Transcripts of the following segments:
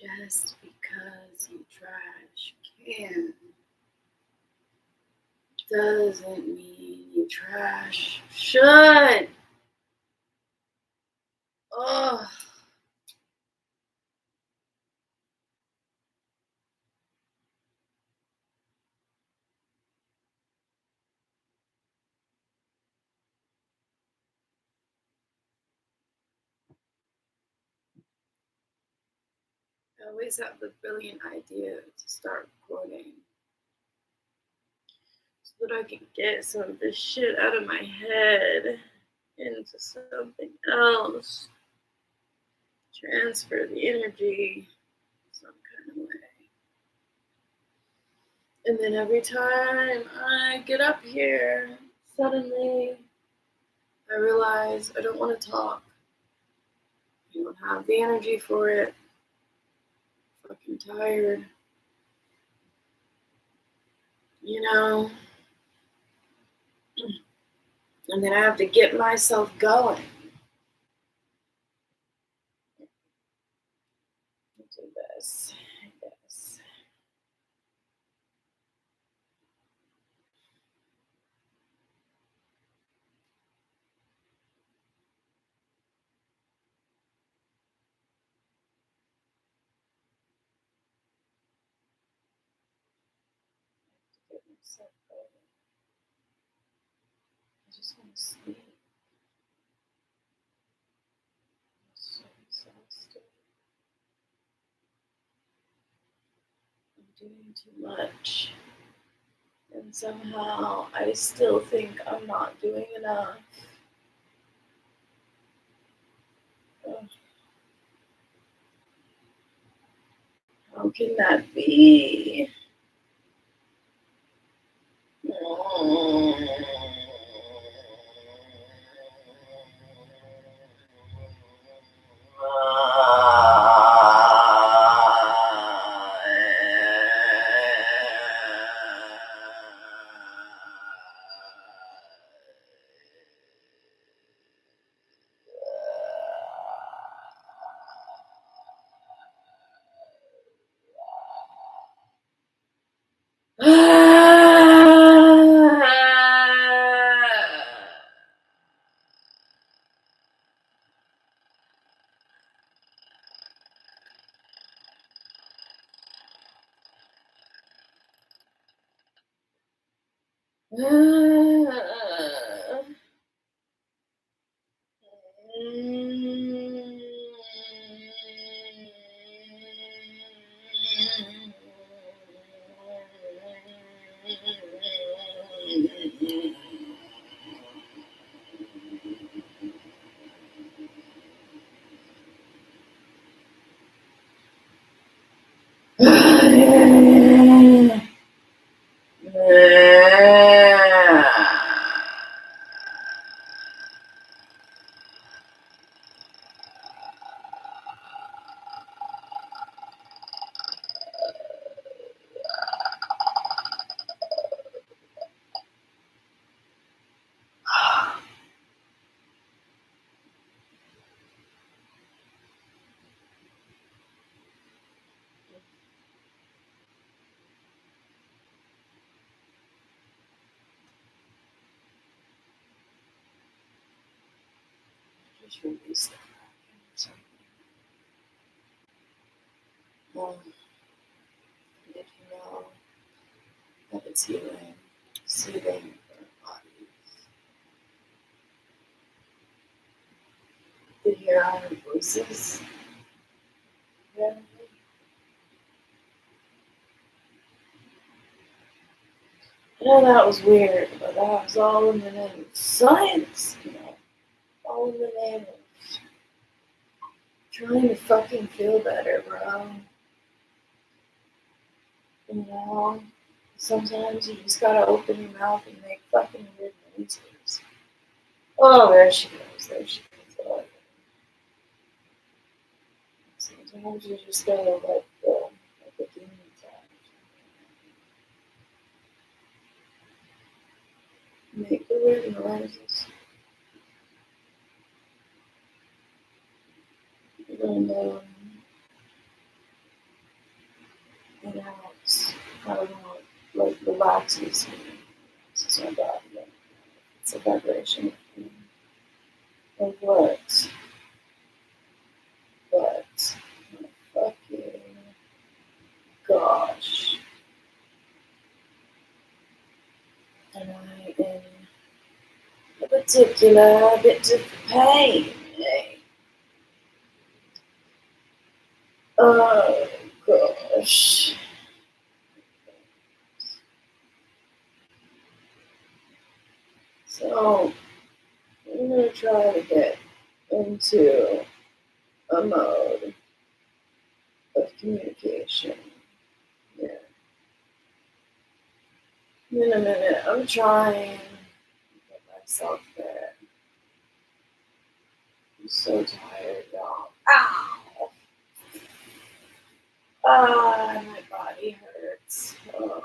Just because you trash can doesn't mean you trash should. Ugh. I always have the brilliant idea to start quoting so that I can get some of this shit out of my head into something else. Transfer the energy some kind of way. And then every time I get up here, suddenly I realize I don't want to talk. I don't have the energy for it. I'm fucking tired. And then I have to get myself going. Do this, I guess. Get myself going. I just want to sleep. I'm so exhausted. I'm doing too much. And somehow I still think I'm not doing enough. Ugh. How can that be? Just release that. Did you know that it's healing, soothing our bodies? You can hear our voices. Yeah. I know that was weird, but that was all in the name of science, all in the name of trying to fucking feel better, bro. Sometimes you just gotta open your mouth and make fucking weird noises. Oh, there she goes. conversation. So sometimes you just gotta let the demons out. Make the weird noises. And it helps. I don't know, like relaxes me. It's my body. It's a vibration of what? But my fucking gosh. And I am a particular bit of pain. Oh gosh. So I'm gonna try to get into a mode of communication. Yeah. In a minute, I'm trying to get myself there. I'm so tired, y'all. Ow! Ah, my body hurts. Oh.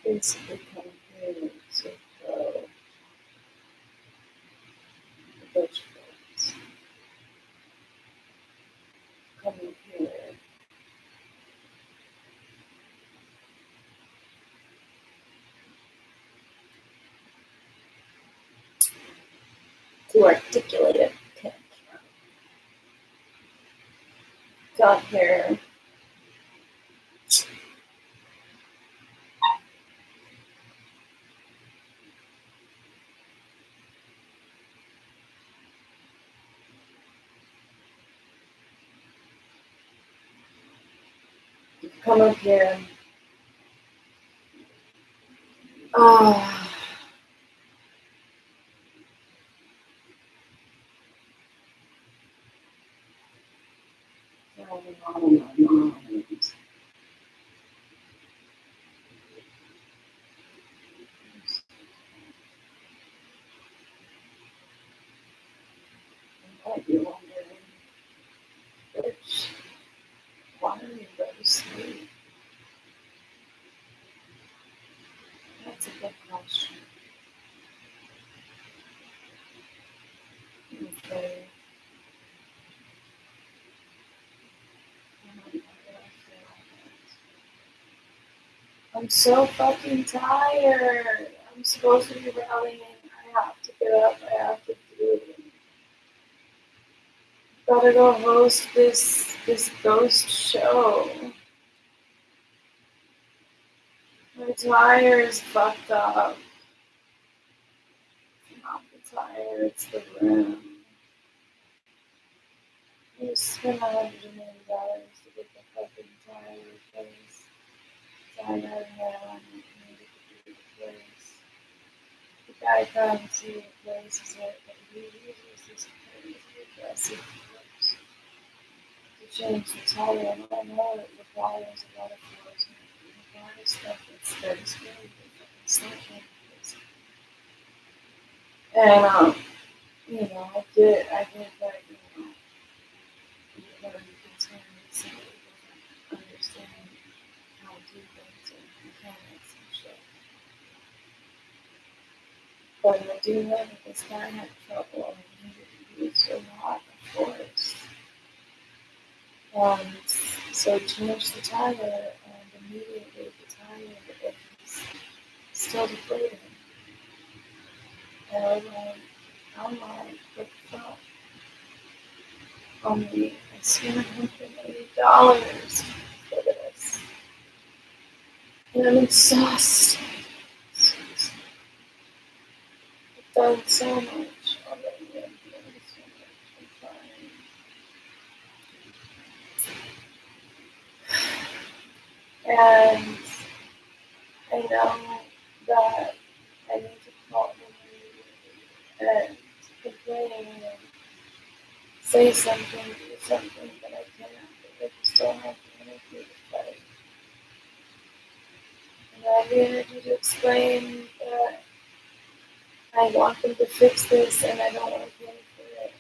Basically, come here to grow the vegetables. Come here. To articulate it. Got here. Come up here. Ah. Might be wondering, bitch, why don't you go to sleep? That's a good question. Okay. I'm so fucking tired. I'm supposed to be rallying. I have to get up. I have to do it. Gotta go host this ghost show. My tire is fucked up. It's not the tire, it's the rim. I spent $180 to get the fucking tire replaced. So I got it on and needed to be replaced. The guy comes, he replaces it, but he uses this crazy aggressive force to change the tire, and I know it requires a lot of force. It requires stuff that's very scary. And you know, I did like, you know, whatever you can tell me, somebody doesn't understand how to do things and mechanics and shit. But I do know that this guy had trouble and he needed to use a lot of force. So he changed the tire and immediately the tire is still deflating. And I went, I'm like, what the fuck? On me, I spent $180 for this. And I'm exhausted. I've done so much already. I'm doing so much. I'm trying. And I know that I need to call him and complain and say something, do something, but I can't. I just don't have the energy to fight. And I have the energy to explain that I want them to fix this and I don't want to pay for it.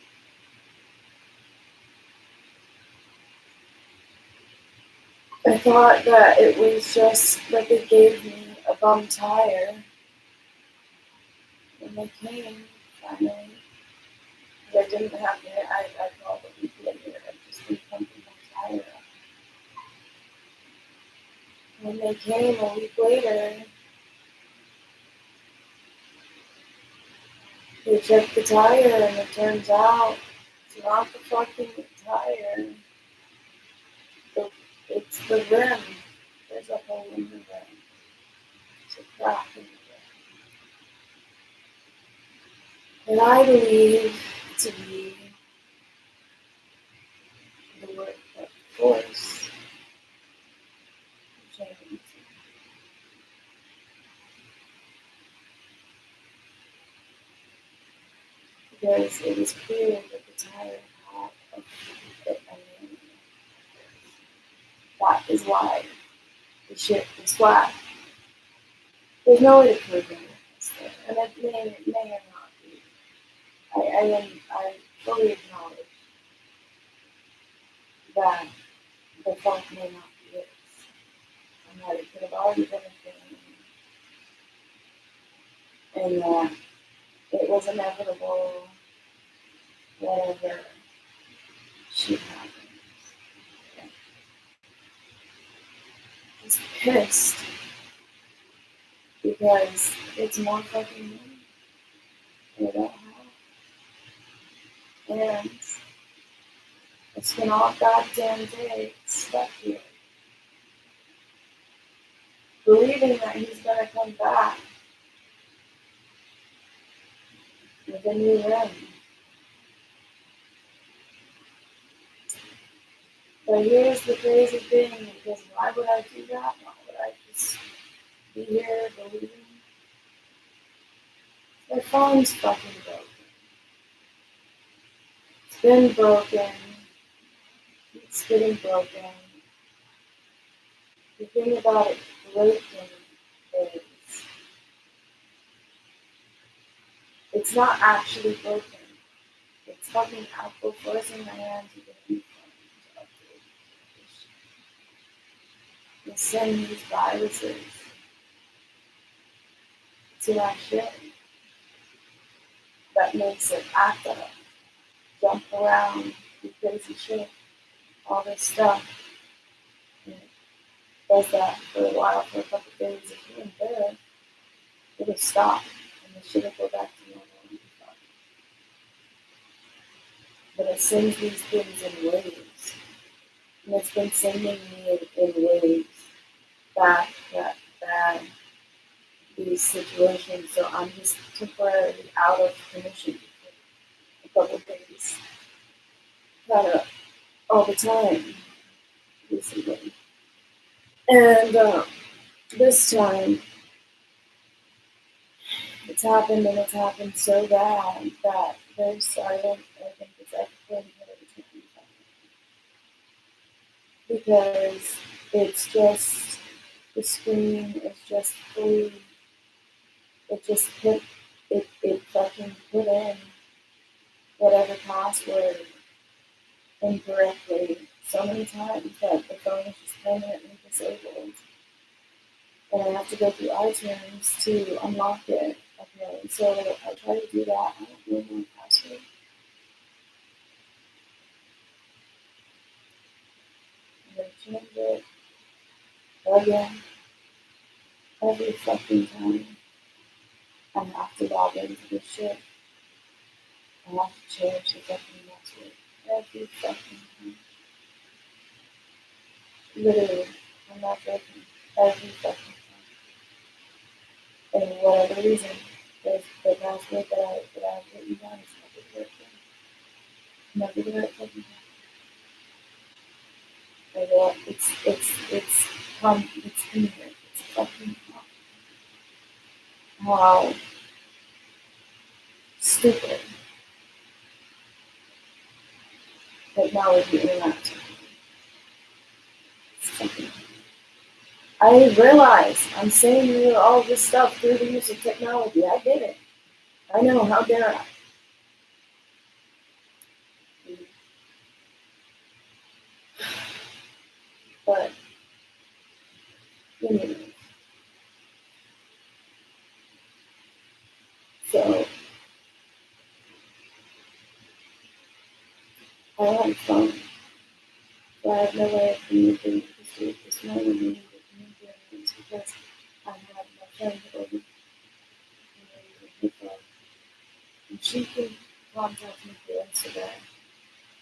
I thought that it was just that they gave me a bum tire when they came finally. Because I didn't have it. I called a week later and just been pumping my tire up. When they came a week later, they checked the tire and it turns out it's not the fucking tire. It's the rim. There's a hole in the rim. It's a crack in the rim. And I believe to be the word of force change. Because it was clear that the tire had a name. That is why the shit was flat. There's no way to prove any of this thing, and it may or not be. I fully acknowledge that the fault may not be it, and that it could have already been a thing, and that it was inevitable, whatever shit happened. Just pissed because it's more fucking money they don't have. And I spent all goddamn day stuck here, believing that he's gonna come back with a new rim. But here's the crazy thing, because why would I do that? Why would I just be here believing? My phone's fucking broken. It's been broken. It's getting broken. The thing about it breaking is it's not actually broken. It's fucking Apple forcing my hand to get a new phone to update. They send these viruses to my shit that makes it act up, jump around, do crazy shit, all this stuff. And it does that for a while, for a couple of days. If you're in bed, it'll stop and the shit will go back to normal. But it sends these things in waves. And it's been sending me in waves back that bad, these situations. So I'm just temporarily out of commission for a couple of days. Kind of all the time recently. And this time, it's happened and it's happened so bad that they're silent. I think it's actually because it's just the screen is just fully. It just put it fucking put in whatever password incorrectly so many times that the phone is just permanently disabled. And I have to go through iTunes to unlock it. Okay, so I try to do that. I don't know my password. I'm gonna change it again every fucking time. I have to log into this shit. I have to change the fucking password every fucking time. Literally, I'm not joking. Every fucking time. And whatever reason, the password that I've written down is never the right one. Never the right fucking one. Like, it's in here. It's fucking wow. Stupid. Technology interacts. I realize I'm saying all this stuff through the use of technology. I get it. I know. How dare I? But anyway, so I had fun. But I have no way of communicating with this morning and communicating because I had my friend over and she can contact me through Instagram.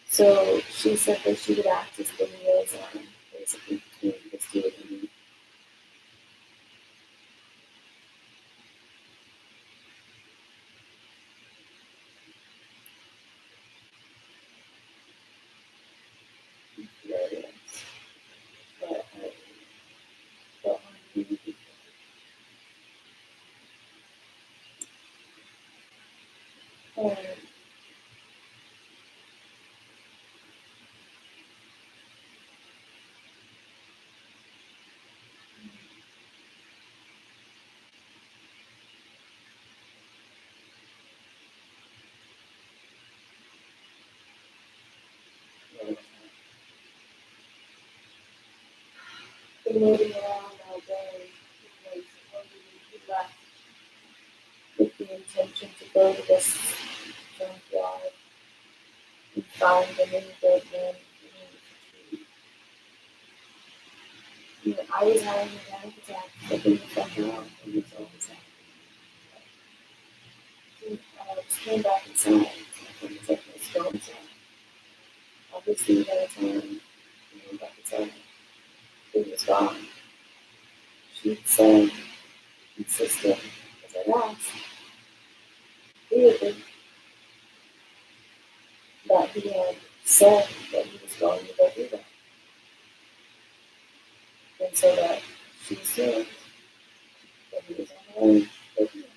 So she said that she would access the liaison basically between the student and me. Hilarious. But I don't want to be and been moving around all day because he left with the intention to go to this junkyard and find a new dead man. I was having a panic attack, flipping the fuck out, and he told me that. He just came back inside. I was like, let's go inside. Obviously, by the time he went back inside, he was gone. She said, insisted, as I asked, weirdly, that he had said that he was going to go do that. And so that she said that he was on her way to go do that.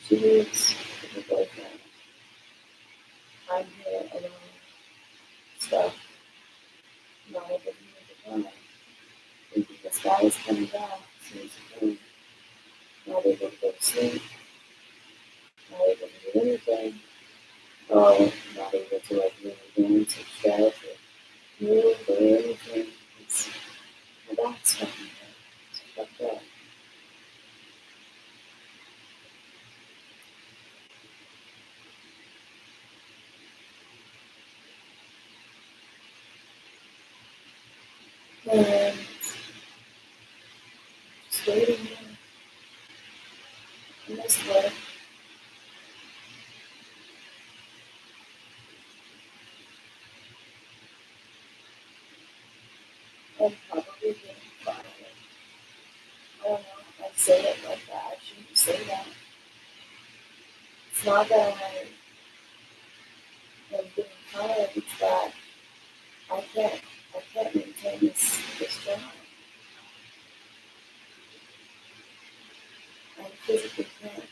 She leaves with her boyfriend. I'm here alone, stuck, not able to move the car. Thinking this guy is coming back as soon as he can. Not able to go to sleep, not able to do anything. Oh, not able to like move again, to stretch or move or anything. It's my back's fucking hurt. It's fucked up. And just waiting there in this work. And probably being fired. I don't know. I say it like that. I shouldn't say that. It's not that I'm being fired. It's that I can't maintain this job. I physically can't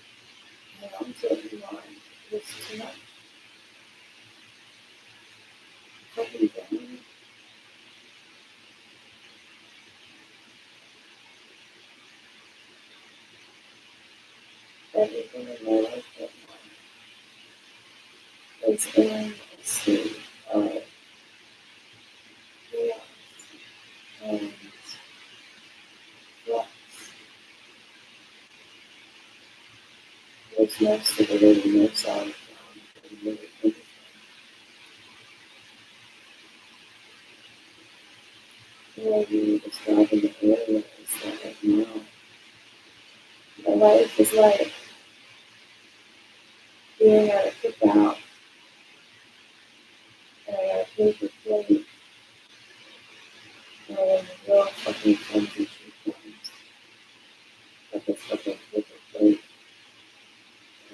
hang on to it anymore. It's too much. Fucking down. Everything in my life right now is in a state of chaos and flux. There's no stability, no solid ground. Maybe describing the area is that right now my life is like being at a cookout and I got a paper plate and I got a real fucking clumsy coupons. Got this fucking paper plate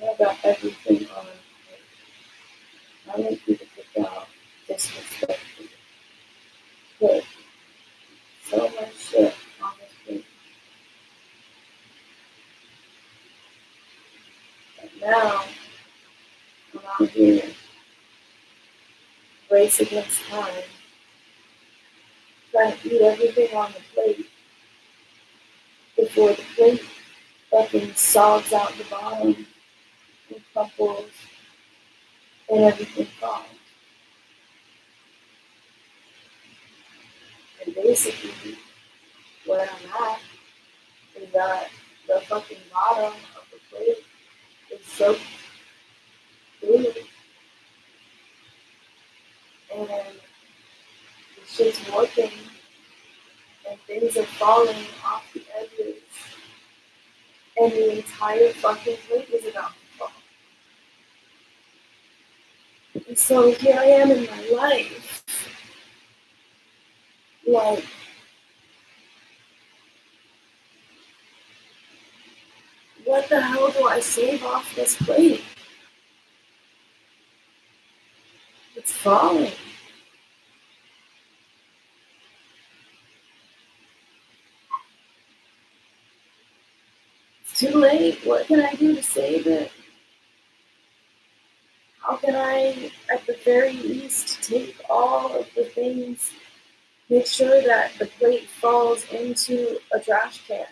and I got everything on it. I make people cookout disrespectful. Put so much shit on this plate. And now I'm out here race against time, trying to eat everything on the plate before the plate fucking sogs out the bottom and crumples and everything falls. And basically, where I'm at is that the fucking bottom of the plate is soaked through and the shit's warping and things are falling off the edges and the entire fucking plate is about to fall. And so here I am in my life, like, what the hell do I save off this plate? It's falling. It's too late. What can I do to save it? How can I, at the very least, take all of the things, make sure that the plate falls into a trash can?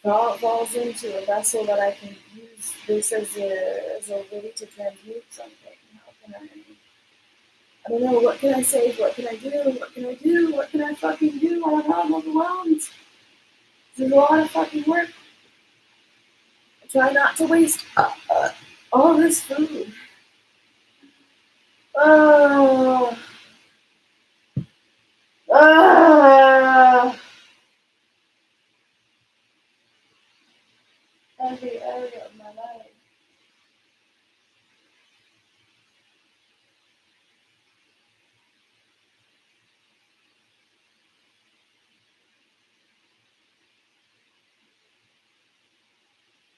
Falls into a vessel that I can use this as a way to transmute something. How can I don't know, what can I save? What can I do? What can I do? What can I fucking do? I don't know, I'm overwhelmed. There's a lot of fucking work. I try not to waste all this food. Oh. Every area of my life.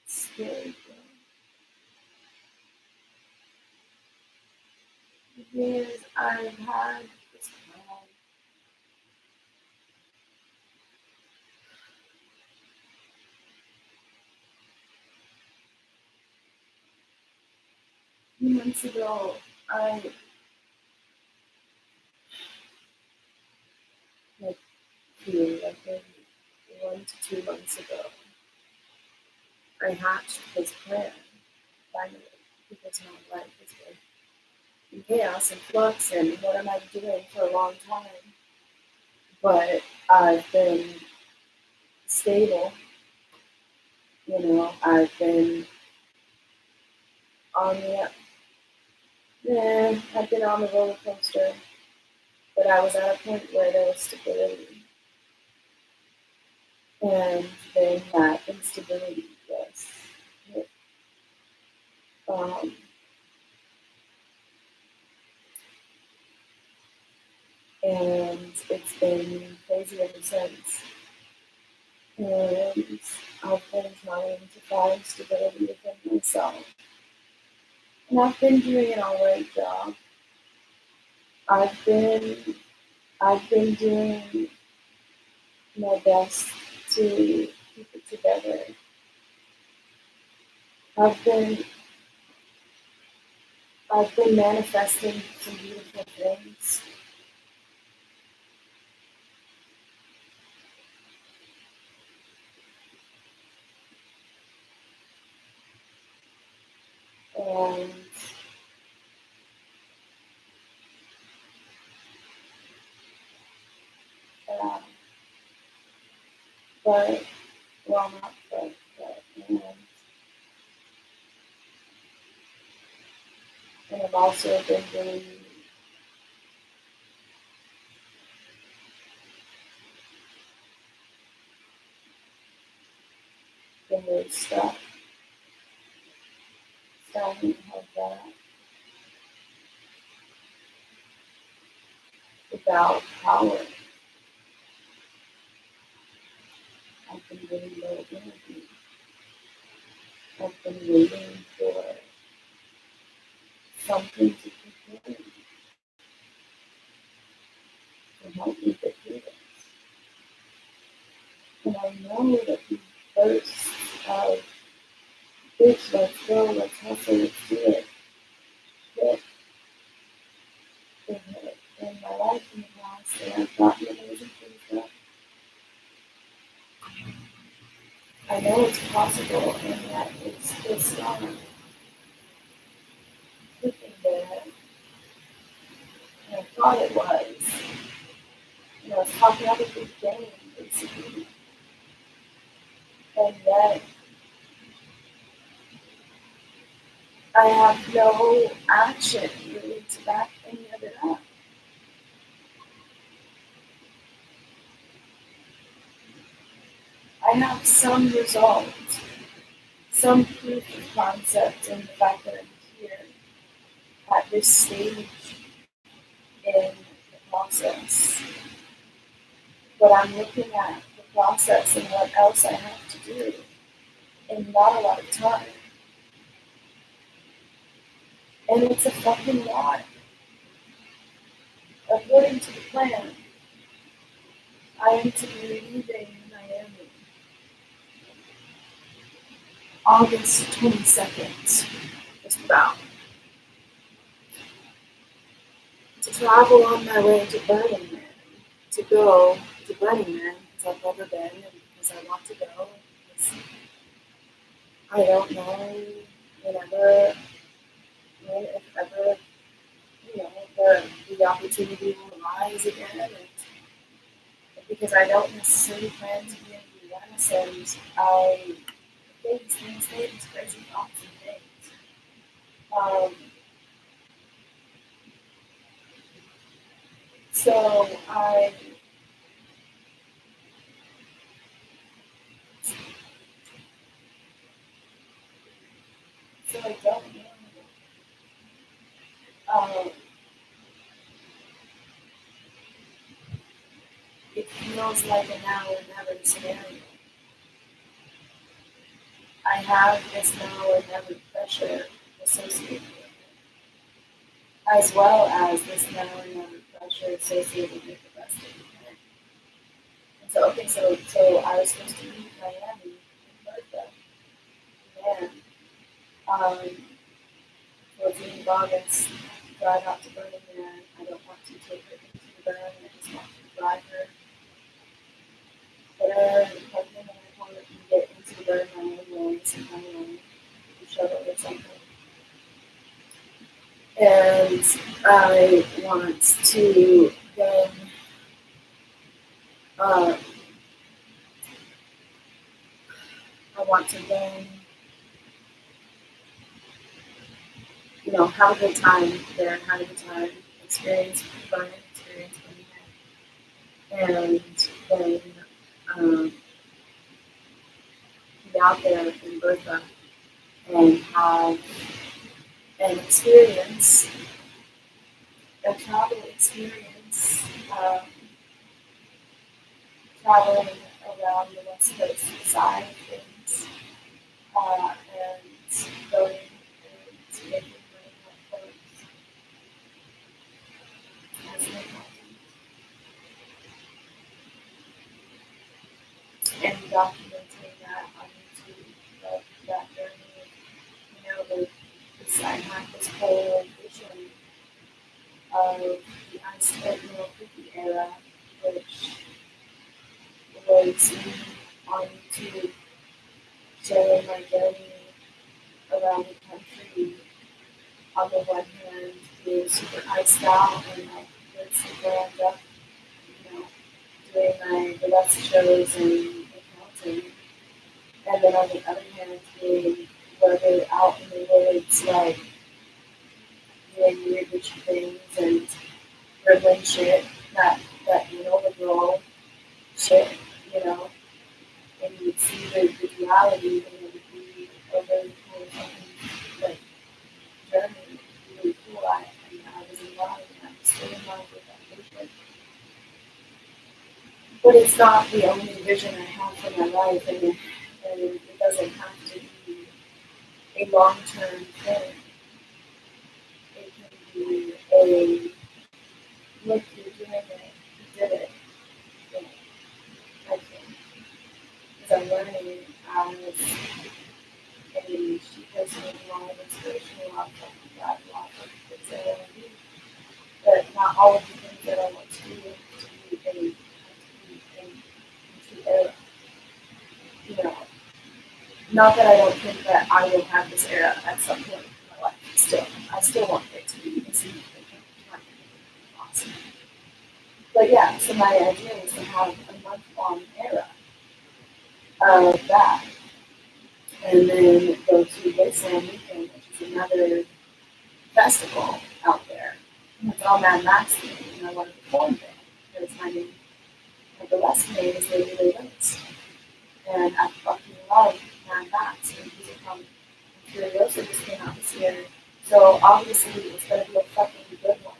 Scary thing. Because I've had this plan a few months ago. Like 1 to 2 months ago, I hatched this plan finally because my life has been in chaos and flux and what am I doing for a long time. But I've been stable, I've been on the I've been on the roller coaster, but I was at a point where there was stability. And then that instability was hit. Um, and it's been crazy ever since. And I've been trying to find stability within myself. And I've been doing an alright job. I've been doing my best to keep it together. I've been manifesting some beautiful things. And uh, but well, not but and I've also been doing the weird stuff. don't have that without power. I've been getting low energy. I've been waiting for something to kick in to help me get through this. And I know that these bursts of bitch, let's go, let's hustle, let's do it, hit, hit in my life in the past, and I've gotten amazing things done. I know it's possible, and that it's just sitting there, and I thought it was. I was talking about a big game, basically, and yet I have no action really to back any of it up. I have some result, some proof of concept in the fact that I'm here at this stage in the process. But I'm looking at the process and what else I have to do in not a lot of time. And it's a fucking lot. According to the plan, I am to be leaving Miami August 22nd, just about, to travel on my way to Burning Man, to go to Burning Man because I've never been and because I want to go. Because I don't know if ever, the opportunity will arise again. And because I don't necessarily plan to be in the US, and I think these crazy thoughts and things. So I don't know. It feels like a now or never scenario. I have this now or never pressure associated with it, as well as this now or never pressure associated with the rest of the plan. And so I was supposed to leave Miami in Bertha, and towards the end of August, drive out to Burning Man. I don't want to take her into the burn, I just want to drive her, put her in the parking lot, and get into the burn my own way, somehow alone, the shuttle or something. And I want to then have a good time there, have a good time, experience burning, experience burning, and then be out there in Bertha and have an experience, a travel experience, traveling around the West Coast side of things, and going and making my clothes as an accountant and documenting that on YouTube, that journey. I had this whole vision of the Ice Mill Cookie era, which was me on YouTube sharing my journey around the country. On the one hand, being super iced out and like super end up, doing the best shows and accounting. And then on the other hand, being weathered out in the woods, like doing weird witchy things and dribbling shit, that the girl shit, and you would see the duality, and it would be a really cool fucking, like, it's not the only vision I have for my life, and it doesn't have to be a long-term thing. It can be a, look, you're doing it, you did it, you know, I think. Because I'm learning as a she person with a lot of inspiration, a lot of fucking God, a lot of things that I want to do. But not all of the things that I want to do have to be in era. You know, not that I don't think that I will have this era at some point in my life. Still, I still want it to be a significant time. Awesome. But yeah, so my idea was to have a month-long era of that, and then go to Wasteland Weekend, which is another festival out there. And it's all Mad Max themed, and I want to perform there because my name, my burlesque name is Lady Ray Lewis, and I fucking love Mad Max. And music from Furiosa just came out this year, so obviously it's gonna be a fucking good one.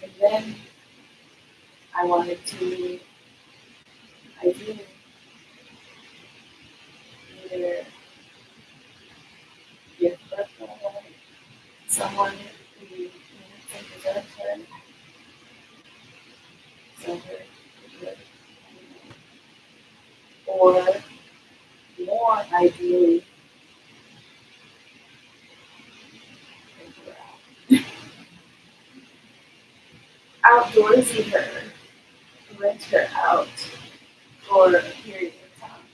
And then I wanted to ideally either give birth to someone who deserves her, so her good, or more ideally, take her out. Outdoorsy her, rent her out for a period of time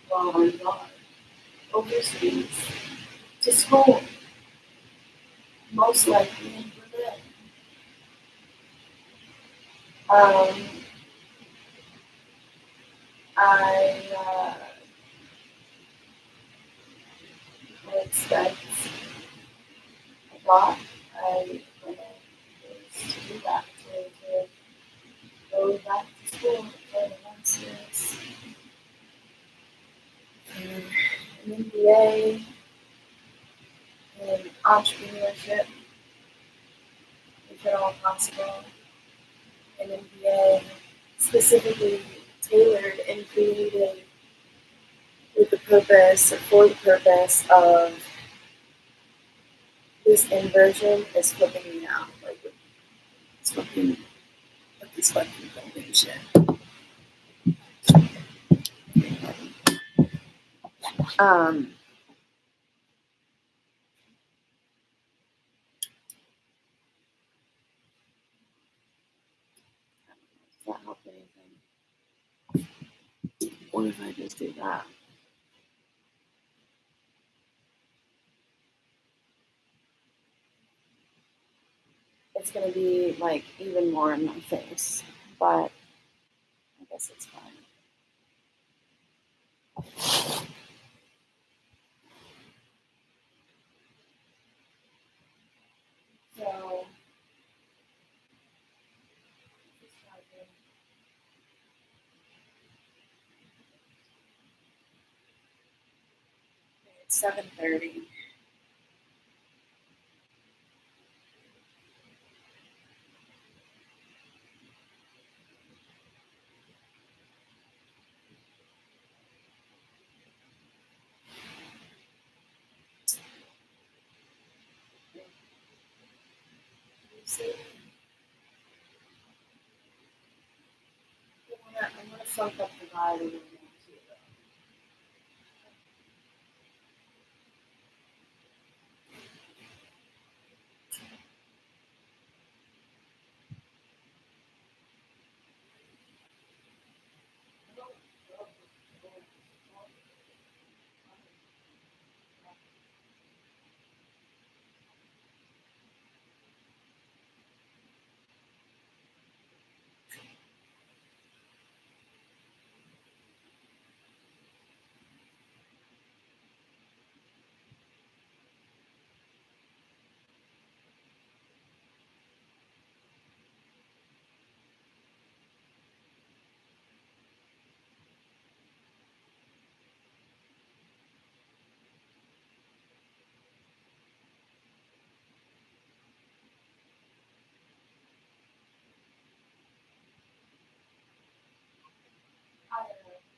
while I'm gone overseas to school, most likely in Berlin. Um, I expect a lot. I plan is to do that, to go back to school for the master's, an MBA in entrepreneurship, if at all possible, an MBA specifically tailored and created with the purpose, or for the purpose of this inversion is flipping me out. Like, it's fucking, with this fucking foundation. Um, does that help anything? What if I just do that? It's gonna be like even more in my face, but I guess it's fine. So, it's 7:30. I'm gonna funk up the vibe a little bit too.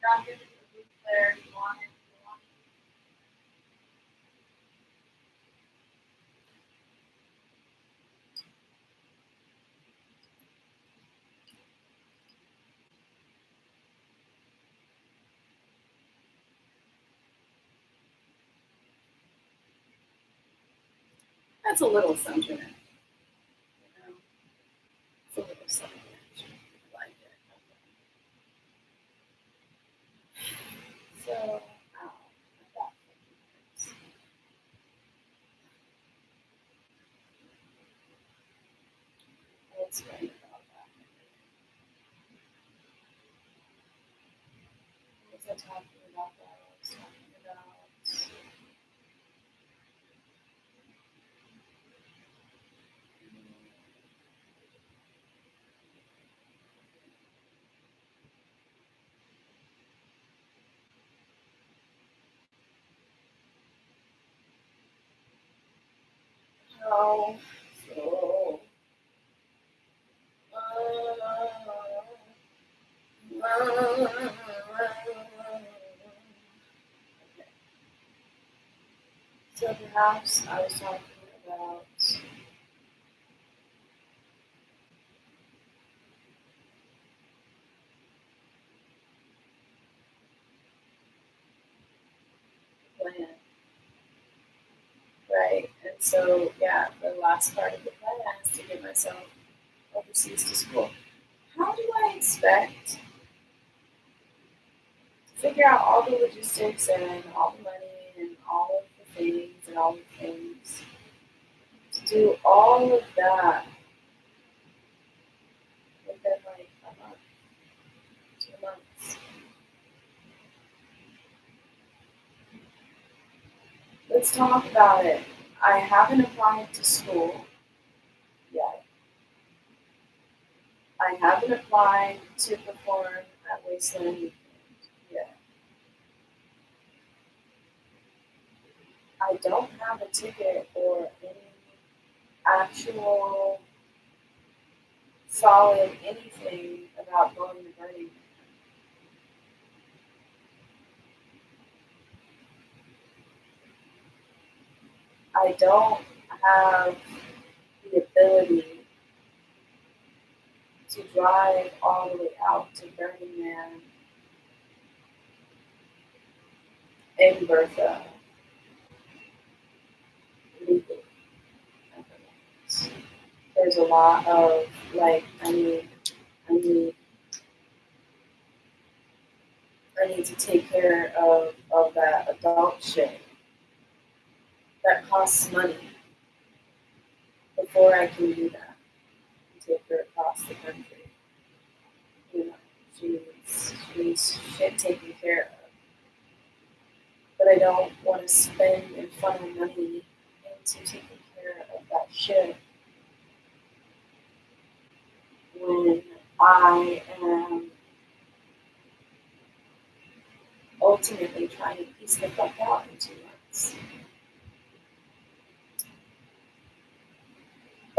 Not giving the clarity you want it. That's a little something. It's a little something. I like it. So, that hurts. I'll explain about that. What was I talking about? That I was talking about how. So, so perhaps I was talking about plan, right? And so, yeah, the last part of the plan is to get myself overseas to school. How do I expect to figure out all the logistics and all the money and all of the things and all the things to do all of that within like a month, 2 months? Let's talk about it. I haven't applied to school yet. I haven't applied to perform at Wasteland Weekend yet. I don't have a ticket or any actual solid anything about going to Burning Man. I don't have the ability to drive all the way out to Burning Man in Bertha legally. There's a lot of like I need I need to take care of that adult shit that costs money before I can do that and take her across the country. You know, she needs shit taken care of. But I don't want to spend and funnel money into taking care of that shit when I am ultimately trying to piece the fuck out in 2 months.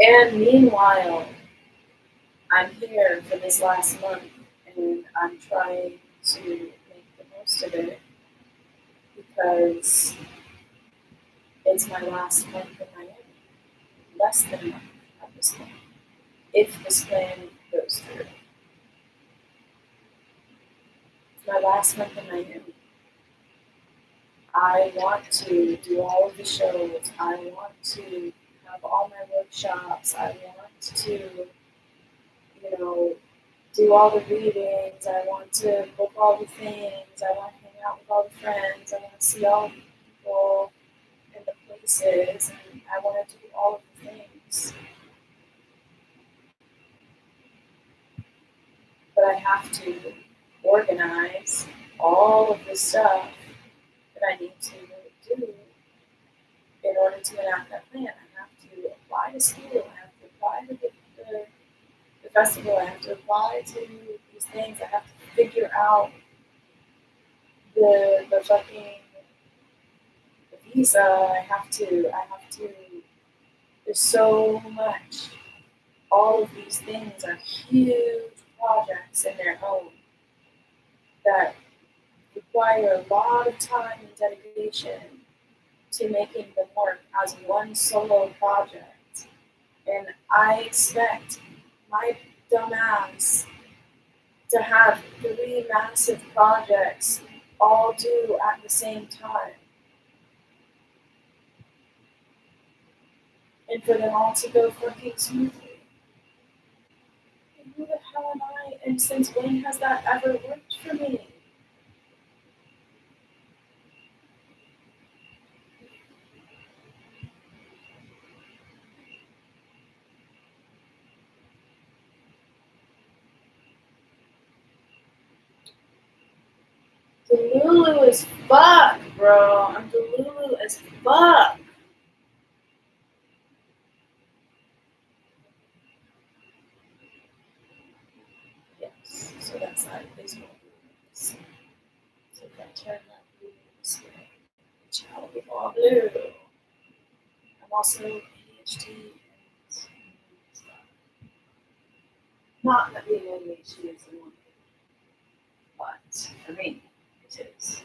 And meanwhile, I'm here for this last month and I'm trying to make the most of it because it's my last month in Miami. Less than a month at this point. If this plan goes through. It's my last month in Miami. I want to do all of the shows. I want to have all my workshops. I want to, do all the readings. I want to book all the things. I want to hang out with all the friends. I want to see all the people and the places. And I want to do all of the things. But I have to organize all of the stuff that I need to do in order to enact that plan. I have to apply to school. I have to apply to the festival. I have to apply to these things. I have to figure out the fucking visa. I have to. There's so much. All of these things are huge projects in their own that require a lot of time and dedication to making them work as one solo project. And I expect my dumbass to have 3 massive projects all due at the same time. And for them all to go fucking smoothly. And who the hell am I? And since when has that ever worked for me? Delulu as fuck, bro. I'm Delulu as fuck. Yes, so that side is more blue. So if I turn that blue this way, which I will be all blue. I'm also ADHD and stuff. Not that being ADHD is the one thing, but for me, it is.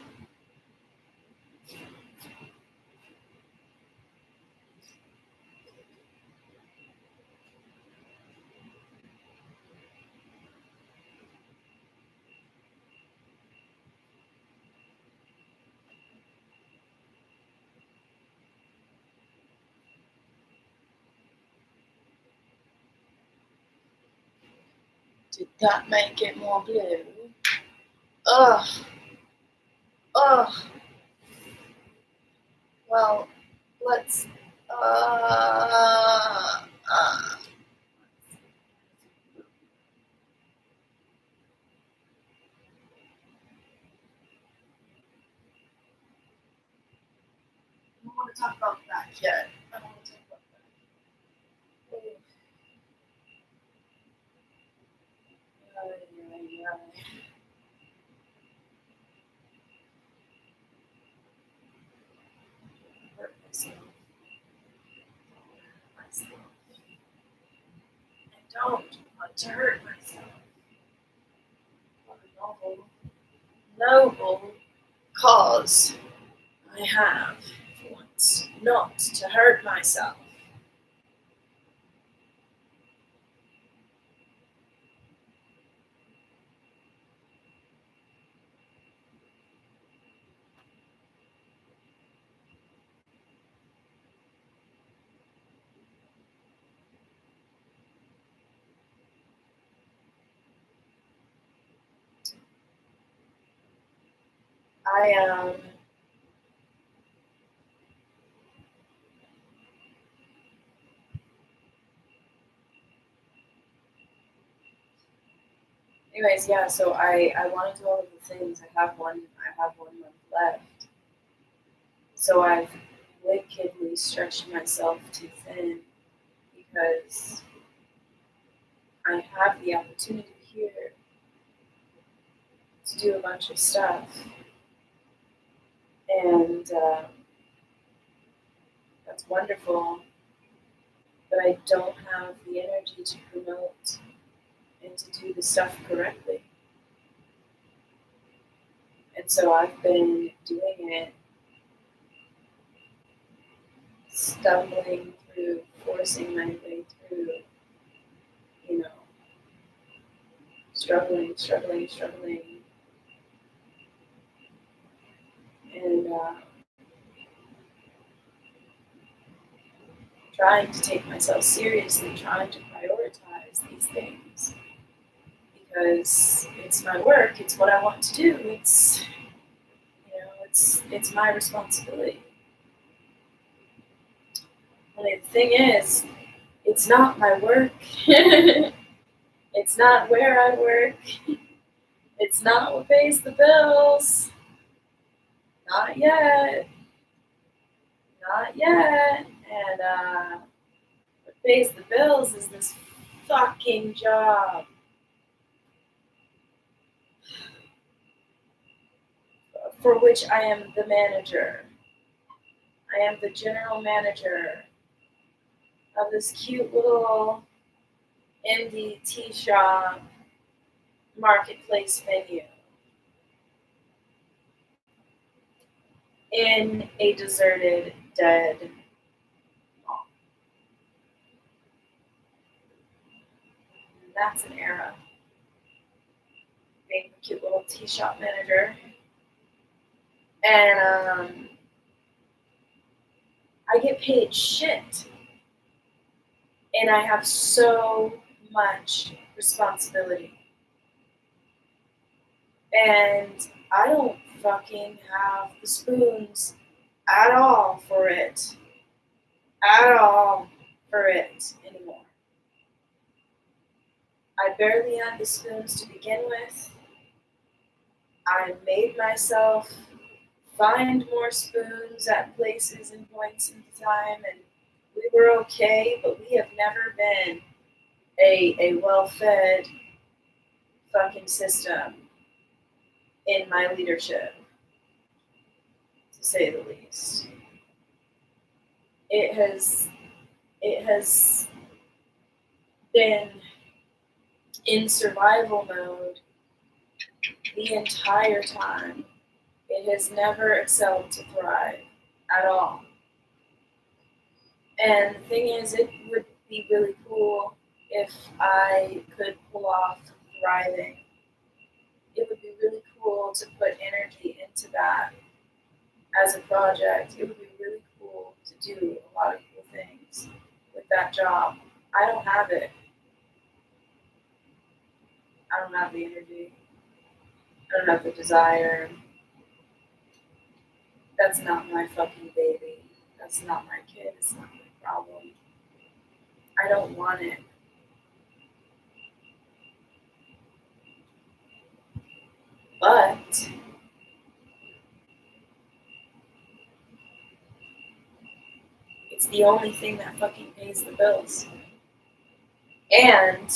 Did that make it more blue? Ugh. Ugh. Well, let's. Uh, uh. I don't want to talk about that yet. I don't want to talk about that. Hurt myself. I don't want to hurt myself. What a noble cause I have for once not to hurt myself. I anyways, yeah, so I want to do all of the things. I have one month left. So I've wickedly stretched myself too thin because I have the opportunity here to do a bunch of stuff. And that's wonderful, but I don't have the energy to promote and to do the stuff correctly. And so I've been doing it, stumbling through, forcing my way through, you know, struggling, and trying to take myself seriously, trying to prioritize these things because it's my work, it's what I want to do, it's it's my responsibility. Only the thing is, it's not my work. It's not where I work. It's not what pays the bills. Not yet. Not yet. And what pays the bills is this fucking job. For which I am the manager. I am the general manager of this cute little indie tea shop marketplace venue. in a deserted, dead mall. And that's an era. Being a cute little tea shop manager. And I get paid shit. And I have so much responsibility. And I don't fucking have the spoons at all for it. At all for it anymore. I barely had the spoons to begin with. I made myself find more spoons at places and points in time, and we were okay, but we have never been a well-fed fucking system in my leadership, to say the least. It has been in survival mode the entire time. It has never excelled to thrive at all. And the thing is, it would be really cool if I could pull off thriving. It would be really cool to put energy into that as a project. It would be really cool to do a lot of cool things with that job. I don't have it. I don't have the energy. I don't have the desire. That's not my fucking baby. That's not my kid. It's not my problem. I don't want it. But it's the only thing that fucking pays the bills. And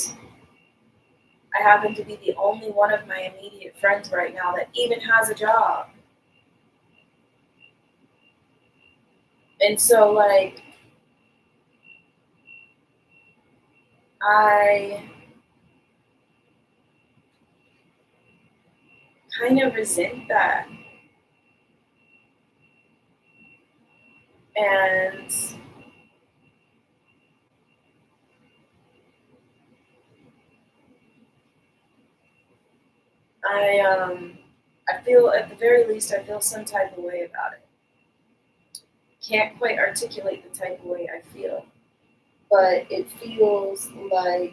I happen to be the only one of my immediate friends right now that even has a job. And so, like, I kind of resent that. And I feel, at the very least, I feel some type of way about it. Can't quite articulate the type of way I feel, but it feels like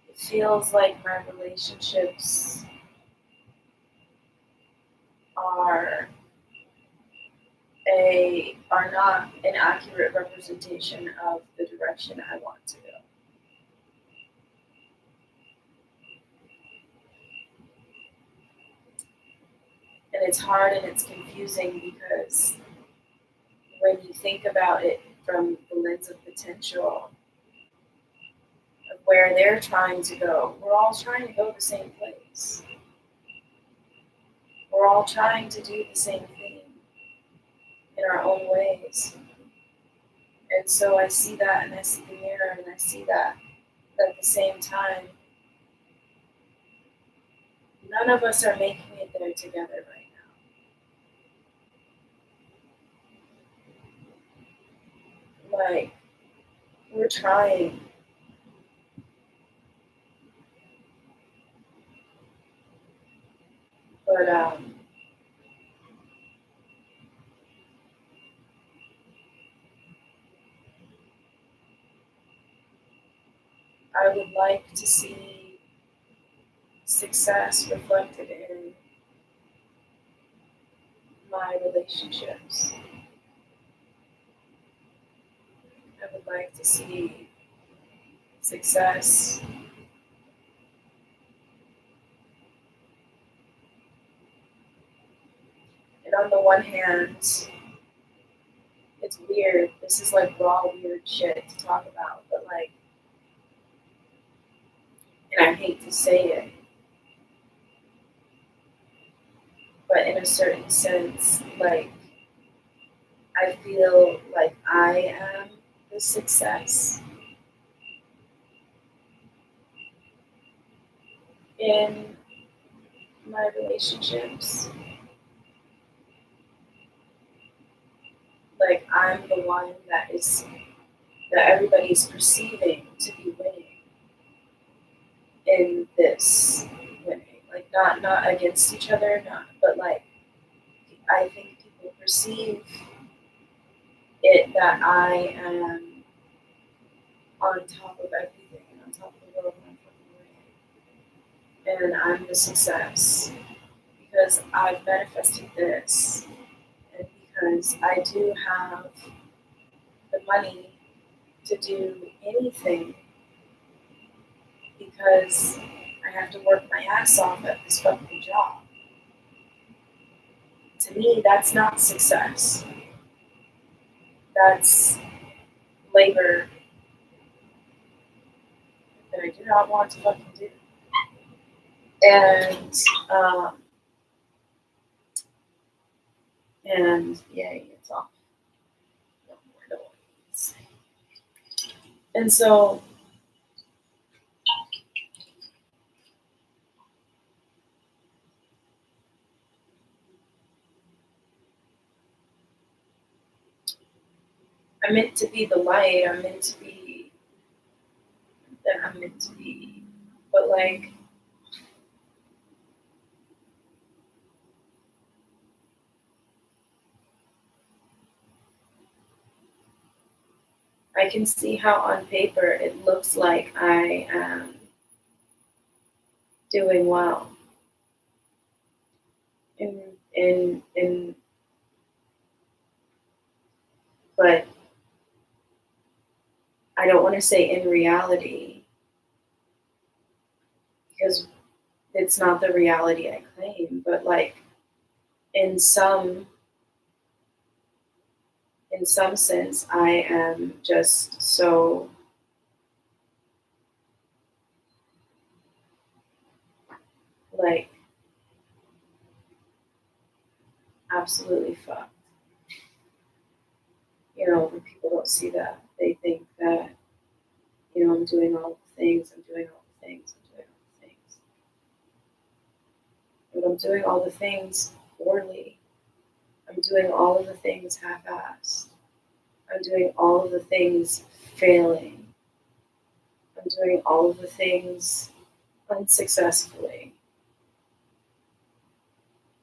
it feels like my relationships are are not an accurate representation of the direction I want to go. And it's hard and it's confusing because when you think about it from the lens of potential, of where they're trying to go, we're all trying to go the same place. We're all trying to do the same thing in our own ways. And so I see that and I see the mirror and I see that at the same time, none of us are making it there together right now. Like, we're trying. But I would like to see success reflected in my relationships. I would like to see success and on the one hand, it's weird. This is like raw weird shit to talk about, but like, and I hate to say it, but in a certain sense, like, I feel like I am the success in my relationships. Like, I'm the one that everybody's perceiving to be winning in this winning. Like, not against each other, but like, I think people perceive it that I am on top of everything and on top of the world and I'm fucking winning. And I'm the success because I've manifested this and because I do have the money to do anything because I have to work my ass off at this fucking job. To me, that's not success. That's labor that I do not want to fucking do. Um, and yay, it's off. No more noise. And so I'm meant to be the light. I'm meant to be that I'm meant to be. But like, I can see how on paper it looks like I am doing well. In but I don't want to say in reality because it's not the reality I claim, but like in some sense I am just so like absolutely fucked. You know, when people don't see that, they think that, you know, I'm doing all the things, I'm doing all the things, I'm doing all the things. But I'm doing all the things poorly. I'm doing all of the things half-assed. I'm doing all of the things failing. I'm doing all of the things unsuccessfully.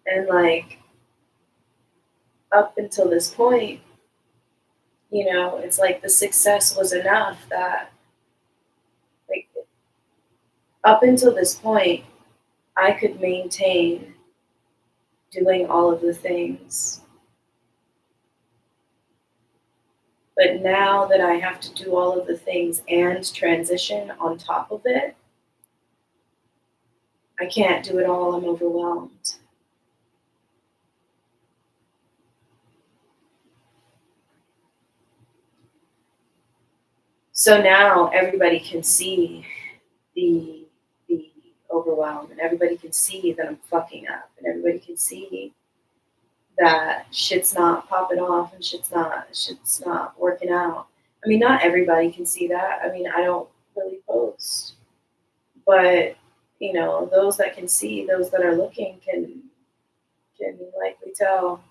And like up until this point, you know, it's like the success was enough that like up until this point, I could maintain doing all of the things. But now that I have to do all of the things and transition on top of it, I can't do it all. I'm overwhelmed. So now everybody can see the overwhelm, and everybody can see that I'm fucking up, and everybody can see that shit's not popping off and shit's not working out. I mean, not everybody can see that. I mean, I don't really post, but you know, those that can see, those that are looking can likely tell.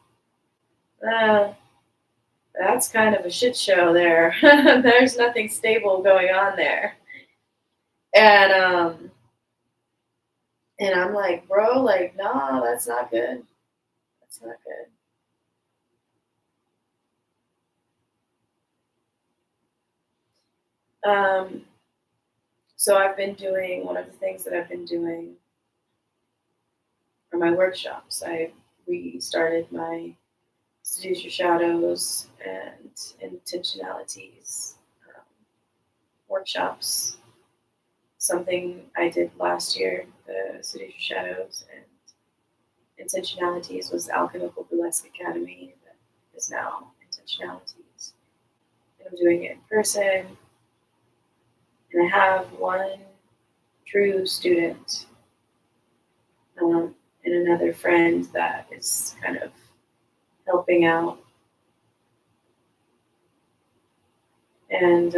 Uh, that's kind of a shit show there. There's nothing stable going on there. And and I'm like, bro, like, nah, that's not good. That's not good. So I've been doing one of the things that I've been doing are my workshops. I restarted my Seduce Your Shadows and Intentionalities workshops. Something I did last year, the Seduce Your Shadows and Intentionalities was Alchemical Burlesque Academy that is now Intentionalities. I'm doing it in person, and I have one true student and another friend that is kind of helping out. And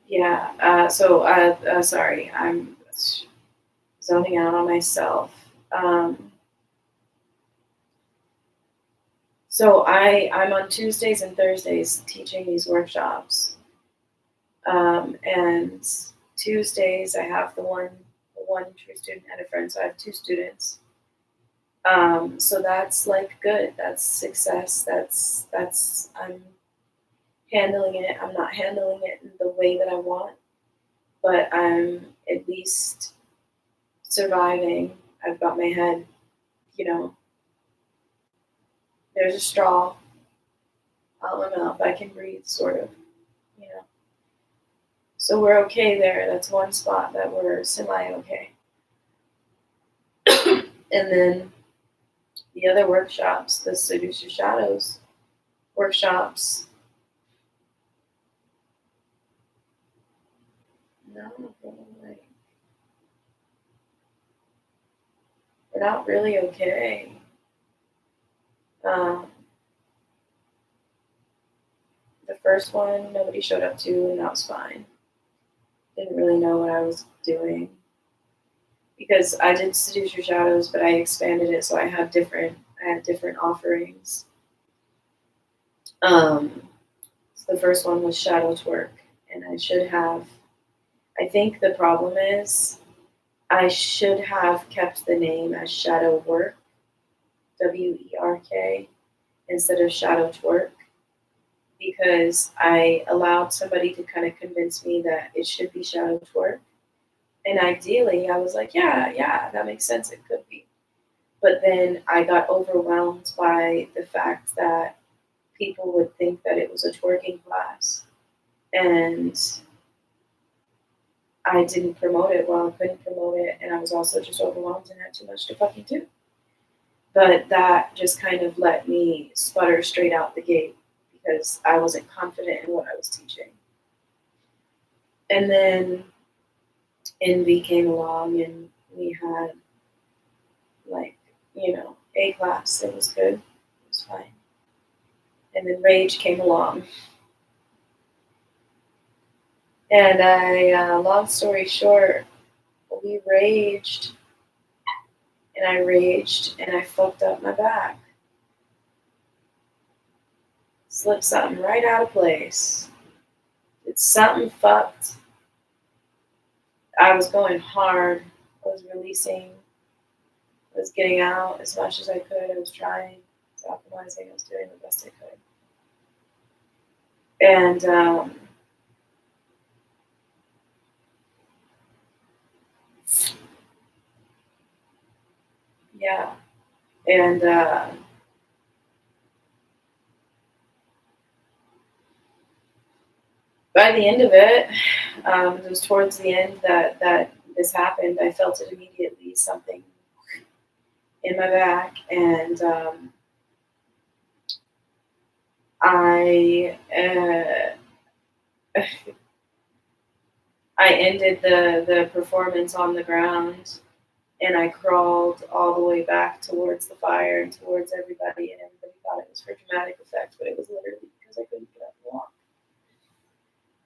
yeah, sorry, I'm zoning out on myself. I'm on Tuesdays and Thursdays teaching these workshops. And Tuesdays I have the one true student and a friend, so I have two students. So that's like good. That's success. That's I'm handling it. I'm not handling it in the way that I want, but I'm at least surviving. I've got my head, you know, there's a straw out my mouth. I can breathe, sort of, you know. So we're okay there. That's one spot that we're semi okay. And then the other workshops, the Seduce Your Shadows workshops, no, like, we're not really okay. Um, the first one, nobody showed up to, and that was fine. Didn't really know what I was doing because I did Seduce Your Shadows, but I expanded it so I had different offerings. So the first one was Shadow Twerk, and I think the problem is I should have kept the name as Shadow Work, WERK, instead of Shadow Twerk, because I allowed somebody to kind of convince me that it should be Shadow Twerk. And ideally, I was like, yeah, that makes sense. It could be. But then I got overwhelmed by the fact that people would think that it was a twerking class. And I didn't promote it. Well, I couldn't promote it. And I was also just overwhelmed and had too much to fucking do. But that just kind of let me sputter straight out the gate because I wasn't confident in what I was teaching. And then Envy came along and we had, like, A class. It was good. It was fine. And then Rage came along. And long story short, we raged and I fucked up my back. Slipped something right out of place. It's something fucked. I was going hard. I was releasing. I was getting out as much as I could. I was trying. I was optimizing. I was doing the best I could. And yeah. And by the end of it, it was towards the end that this happened. I felt it immediately, something in my back, and I I ended the performance on the ground, and I crawled all the way back towards the fire and towards everybody, and everybody thought it was for dramatic effect, but it was literally because I couldn't get up and walk.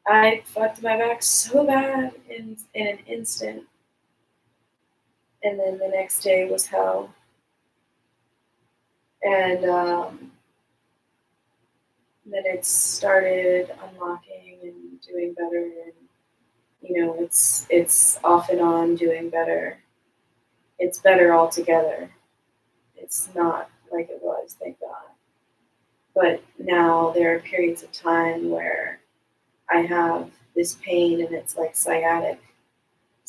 I fucked my back so bad in an instant, and then the next day was hell. And then it started unlocking and doing better, and it's off and on doing better. It's better altogether. It's not like it was, thank God. But now there are periods of time where I have this pain, and it's like sciatica,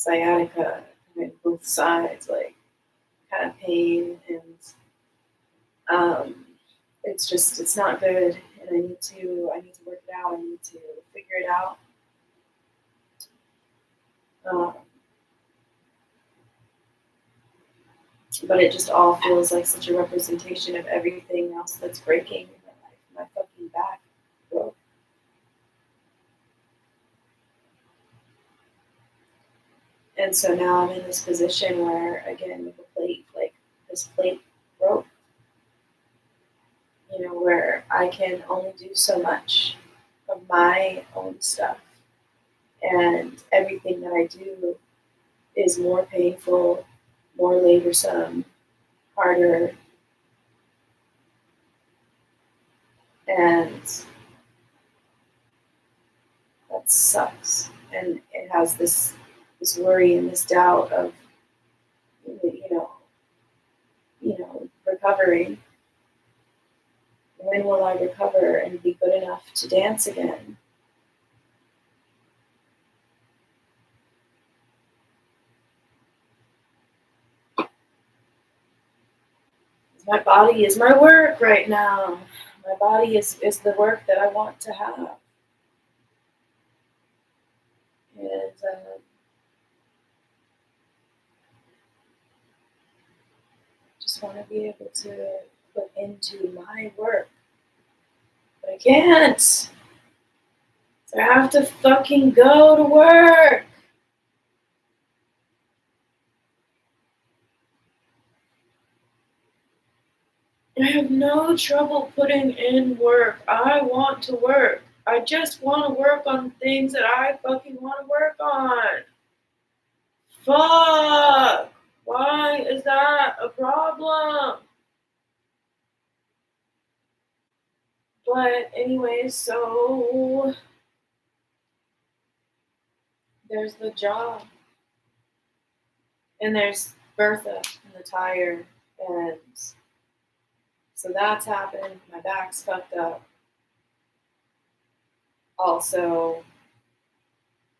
kind of both sides, like kind of pain, and it's not good, and I need to work it out. I need to figure it out. Um, But it just all feels like such a representation of everything else that's breaking in my life. My fucking back broke. And so now I'm in this position where, again, with the plate, like this plate broke, where I can only do so much of my own stuff. And everything that I do is more painful, more laborsome, harder. And that sucks. And it has this worry and this doubt of, recovering. When will I recover and be good enough to dance again? My body is my work right now. My body is the work that I want to have. And just want to be able to put into my work. But I can't. So I have to fucking go to work. I have no trouble putting in work. I want to work. I just want to work on things that I fucking want to work on. Fuck! Why is that a problem? But anyways, so there's the job. And there's Bertha and the tire. And so that's happened. My back's fucked up. Also,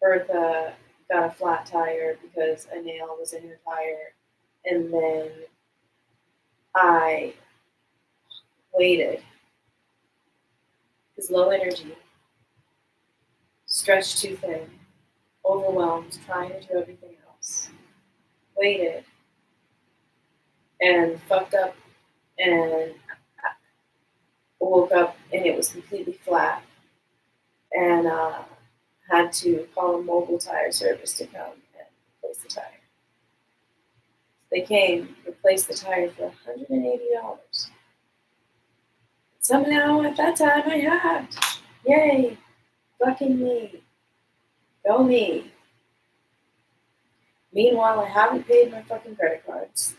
Bertha got a flat tire because a nail was in her tire. And then I waited. Because low energy, stretched too thin, overwhelmed, trying to do everything else. Waited. And fucked up and woke up and it was completely flat. And had to call a mobile tire service to come and replace the tire. They came, replaced the tire for $180. Somehow at that time I had. Yay! Fucking me. Go me. Meanwhile, I haven't paid my fucking credit cards.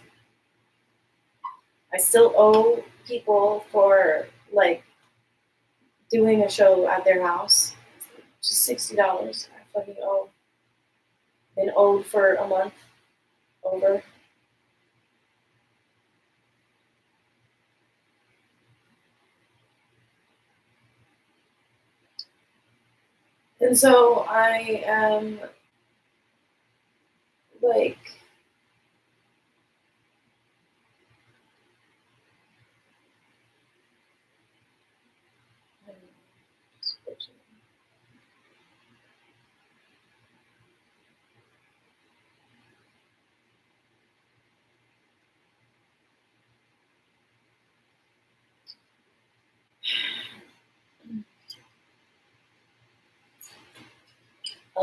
I still owe people for, doing a show at their house. Just $60. I fucking owe. Been owed for a month. Over. And so I am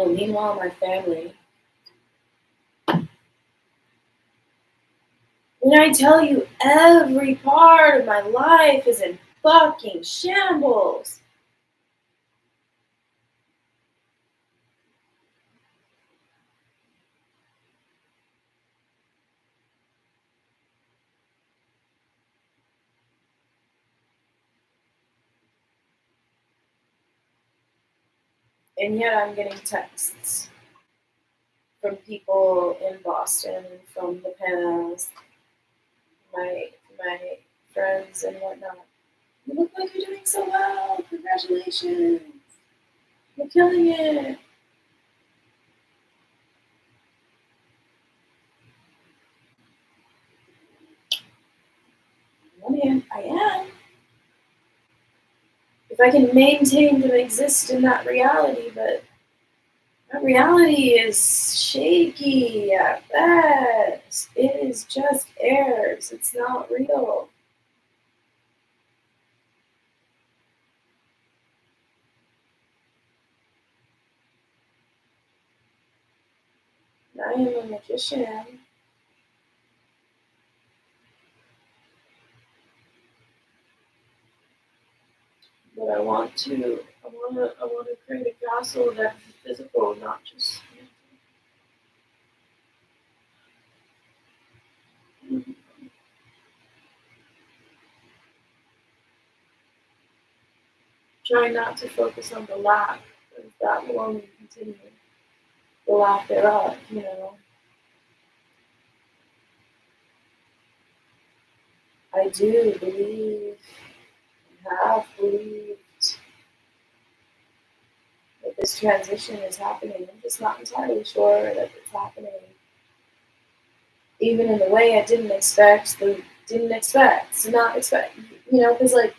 meanwhile, my family. When I tell you every part of my life is in fucking shambles. And yet I'm getting texts from people in Boston, from the past, my friends and whatnot. You look like you're doing so well. Congratulations. You're killing it. On one hand, I am. If I can maintain to exist in that reality, but that reality is shaky at best. It is just airs. It's not real. I am a magician. But I want to create a castle that's physical, not just mental. Try not to focus on the lack, because that will only continue. The lack thereof, I do believe, have believed that this transition is happening. I'm just not entirely sure that it's happening. Even in the way I didn't expect, because like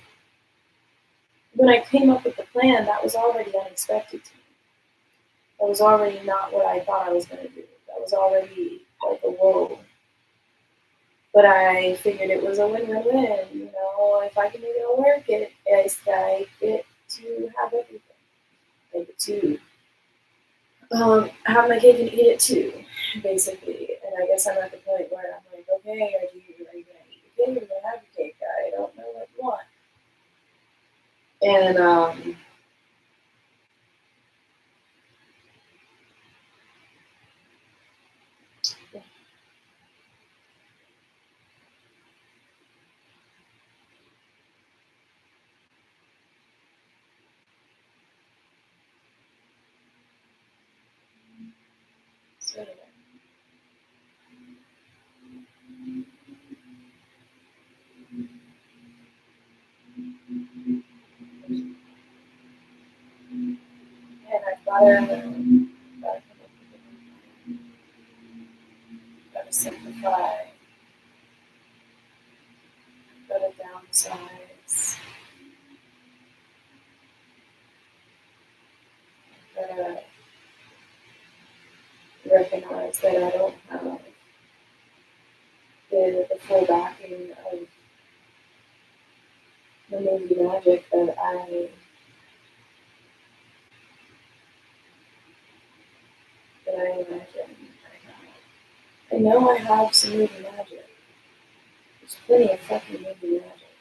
when I came up with the plan, that was already unexpected to me. That was already not what I thought I was going to do. That was already like a whoa. But I figured it was a win-win-win. If I can make it all work, I get to have everything. I get to have my cake and eat it too, basically. And I guess I'm at the point where I'm like, okay, are you gonna eat your cake? Are you gonna have your cake? I don't know what you want. And so anyway. And I've gotta simplify, gotta downsize, gotta recognize that I don't have the full backing of the movie magic that I imagine I have. I know I have some movie magic. There's plenty of fucking movie magic.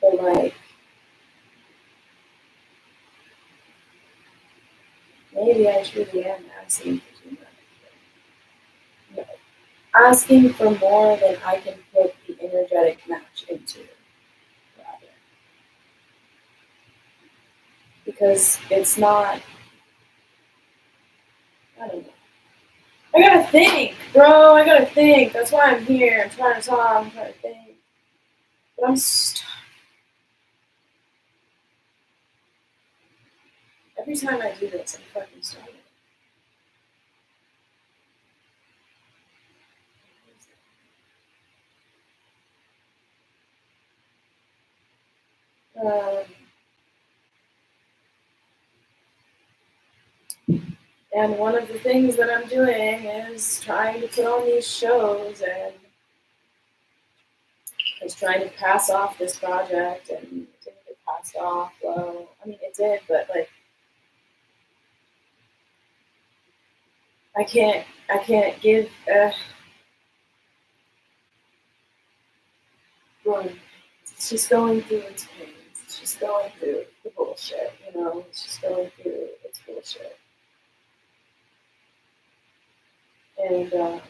But like, maybe I truly am asking for too much. Asking for more than I can put the energetic match into, rather. Because it's not, I don't know. I gotta think, bro. I gotta think. That's why I'm here. I'm trying to talk. I'm trying to think. But I'm stuck. Every time I do this, I'm fucking starting. And one of the things that I'm doing is trying to put on these shows and is trying to pass off this project, and it didn't get passed off. Well, I mean, it did, but like, I can't give. Well, it's just going through its pains. It's just going through the bullshit. It's just going through its bullshit. And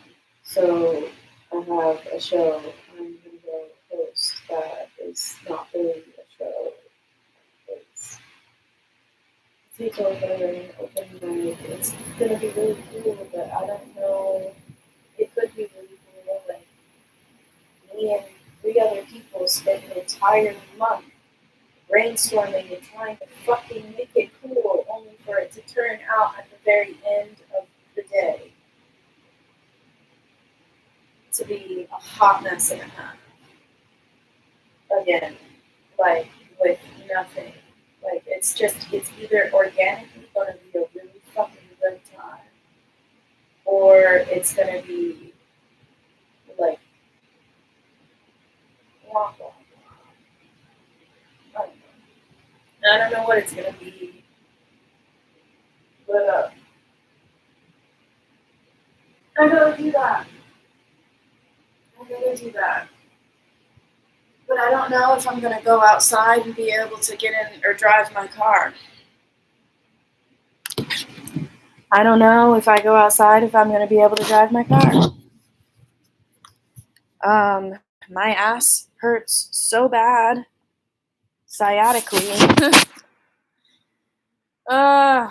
so I have a show I'm going to go host that is not really a show. It's a takeover and open mic. It's going to be really cool, but I don't know. It could be really cool. Like, me and 3 other people spent an entire month brainstorming and trying to fucking make it cool, only for it to turn out at the very end of the day to be a hot mess and a half. Again, like, with nothing. Like, it's either organically going to be a really fucking good it's gonna be like wah, wah, wah. I don't know what it's gonna be, but I gotta do that. I gotta do that. But I don't know if I'm gonna go outside and be able to get in or drive my car. I don't know if I go outside if I'm gonna be able to drive my car. My ass hurts so bad, sciatically. uh,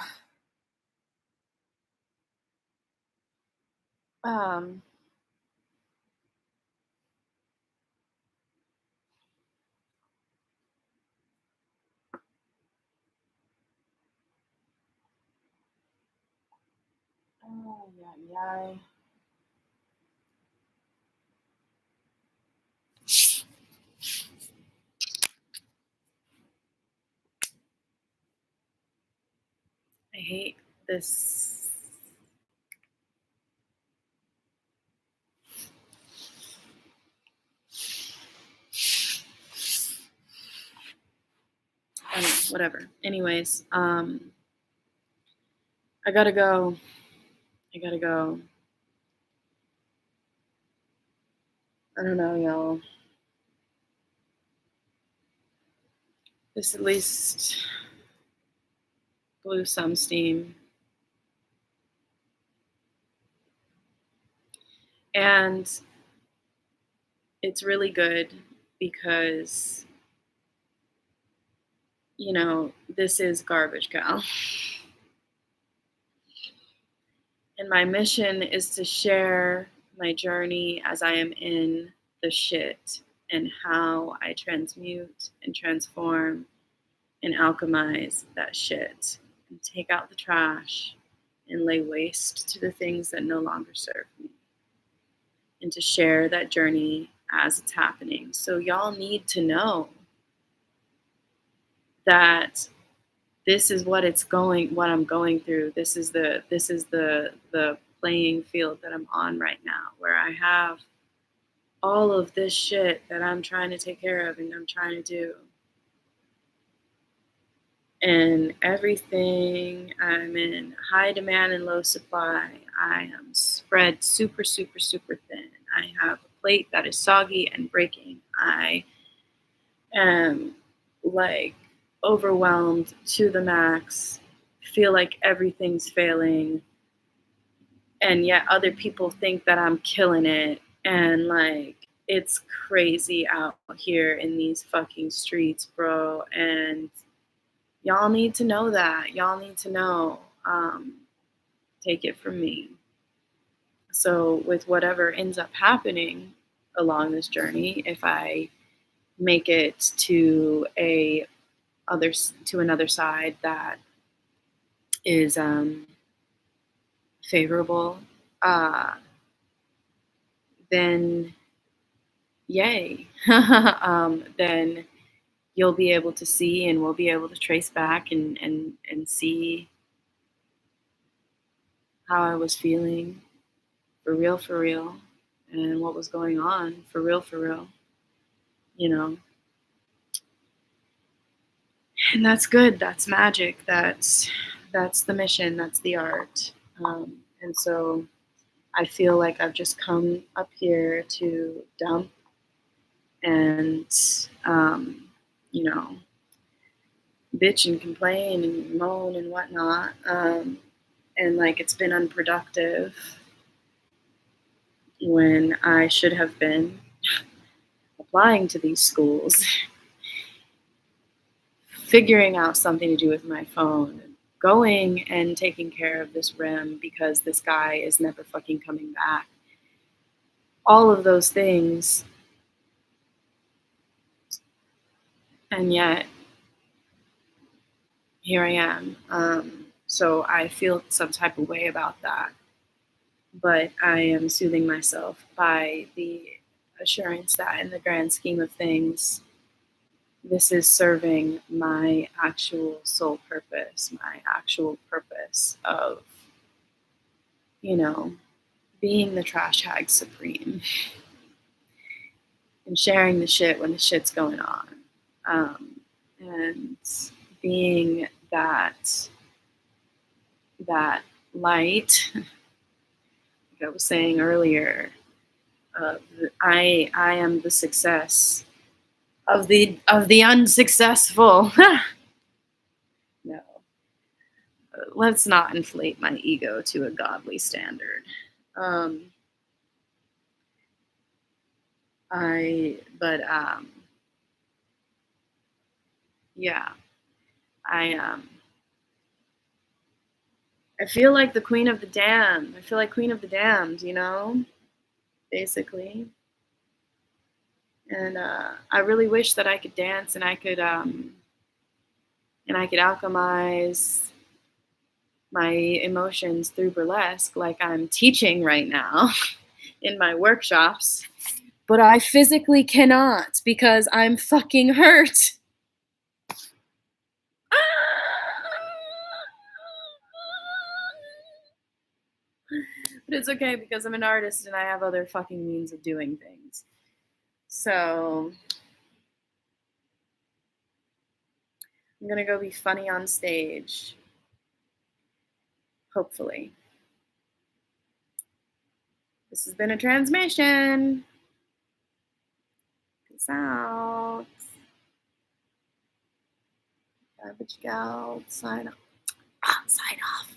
um, oh, yeah. I hate this. I don't know, whatever. Anyways, I gotta go. I gotta go. I don't know, y'all. This at least blew some steam. And it's really good because, you know, this is Garbage Gal. And my mission is to share my journey as I am in the shit and how I transmute and transform and alchemize that shit and take out the trash and lay waste to the things that no longer serve me. And to share that journey as it's happening. So y'all need to know that this is what I'm going through. This is the playing field that I'm on right now, where I have all of this shit that I'm trying to take care of and I'm trying to do. And everything, I'm in high demand and low supply. I am spread super, super, super thin. I have a plate that is soggy and breaking. I am like overwhelmed to the max, feel like everything's failing. And yet other people think that I'm killing it. And like, it's crazy out here in these fucking streets, bro. And y'all need to know that. Y'all need to know. Take it from me. So with whatever ends up happening along this journey, if I make it to another side that is favorable, then yay. Then you'll be able to see and we'll be able to trace back and see how I was feeling for real, and what was going on for real, you know. And that's good. That's magic. That's the mission. That's the art. And so I feel like I've just come up here to dump and, you know, bitch and complain and moan and whatnot. And like it's been unproductive when I should have been applying to these schools, figuring out something to do with my phone, going and taking care of this REM because this guy is never fucking coming back. All of those things. And yet, here I am. So I feel some type of way about that. But I am soothing myself by the assurance that in the grand scheme of things, this is serving my actual soul purpose, my actual purpose of, you know, being the trash hag supreme and sharing the shit when the shit's going on. And being that light, like I was saying earlier, I am the success of the unsuccessful. No, let's not inflate my ego to a godly standard. Yeah, I I feel like the queen of the damned. I feel like queen of the damned, basically. And I really wish that I could dance and I could alchemize my emotions through burlesque, like I'm teaching right now in my workshops. But I physically cannot because I'm fucking hurt. But it's okay because I'm an artist and I have other fucking means of doing things. So I'm gonna go be funny on stage. Hopefully. This has been a transmission. Peace out. Garbage Gal, sign off.